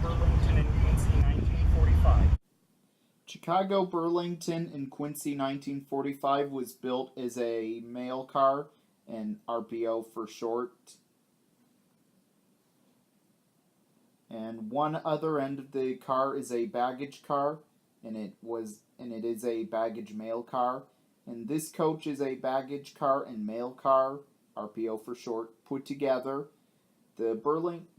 Burlington, and Quincy, 1945. Chicago, Burlington, and Quincy 1945 was built as a mail car, and RPO for short. And one other end of the car is a baggage car, and it is a baggage mail car. And this coach is a baggage car and mail car, RPO for short, put together. The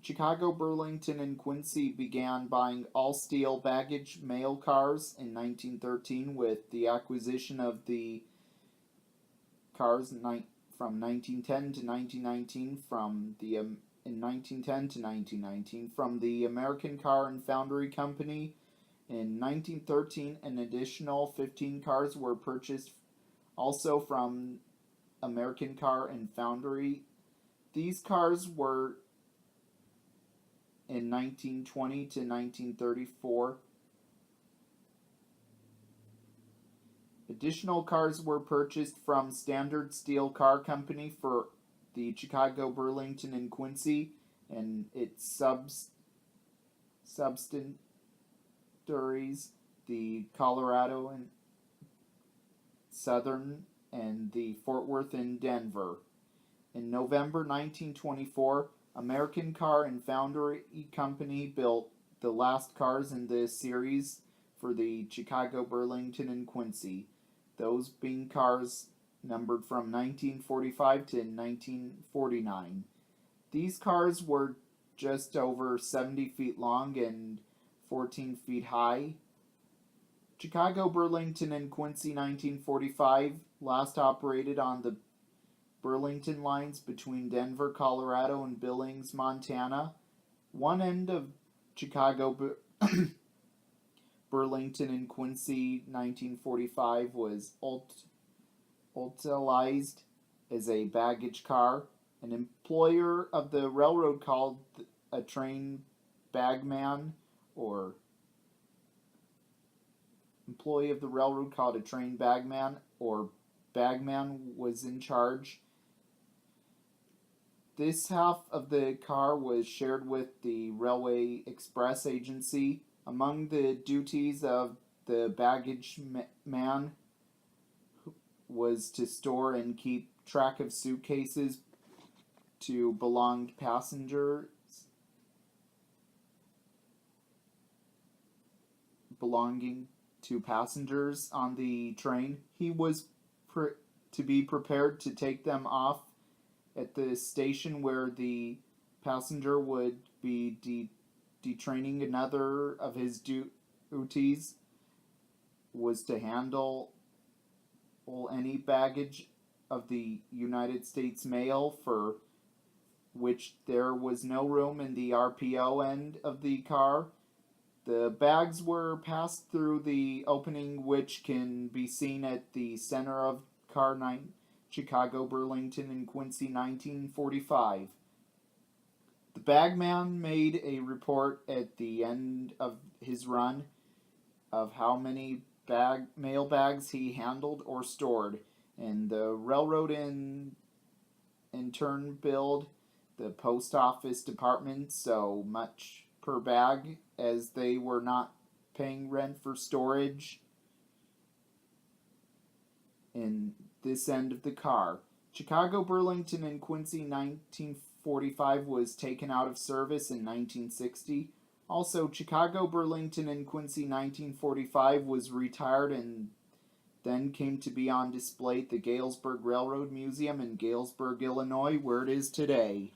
Chicago, Burlington, and Quincy began buying all-steel baggage mail cars in 1913 with the acquisition of the cars from 1910 to 1919 in 1910 to 1919 from the American Car and Foundry Company. In 1913, an additional 15 cars were purchased also from American Car and Foundry. These cars were in 1920 to 1934. Additional cars were purchased from Standard Steel Car Company for the Chicago, Burlington, and Quincy, and its subsidiaries, the Colorado and Southern, and the Fort Worth and Denver. In November 1924, American Car and Foundry Company built the last cars in this series for the Chicago, Burlington, and Quincy, those being cars numbered from 1945 to 1949. These cars were just over 70 feet long and 14 feet high. Chicago, Burlington, and Quincy 1945 last operated on the Burlington lines between Denver, Colorado, and Billings, Montana. One end of Chicago, Burlington, and Quincy 1945 was utilized as a baggage car. An employer of the railroad called a train bagman, or employee of the railroad called a train bagman, or bagman was in charge. This half of the car was shared with the Railway Express Agency. Among the duties of the baggage man was to store and keep track of suitcases to belonging to passengers on the train. He was to be prepared to take them off at the station where the passenger would be detraining. Another of his duties was to handle any baggage of the United States mail for which there was no room in the RPO end of the car. The bags were passed through the opening which can be seen at the center of Car 9, Chicago, Burlington, and Quincy 1945. The bagman made a report at the end of his run of how many mail bags he handled or stored, and the railroad in turn billed the post office department so much per bag, as they were not paying rent for storage in this end of the car. Chicago, Burlington, and Quincy 1945 was taken out of service in 1960. Also, Chicago, Burlington, and Quincy 1945 was retired and then came to be on display at the Galesburg Railroad Museum in Galesburg, Illinois, where it is today.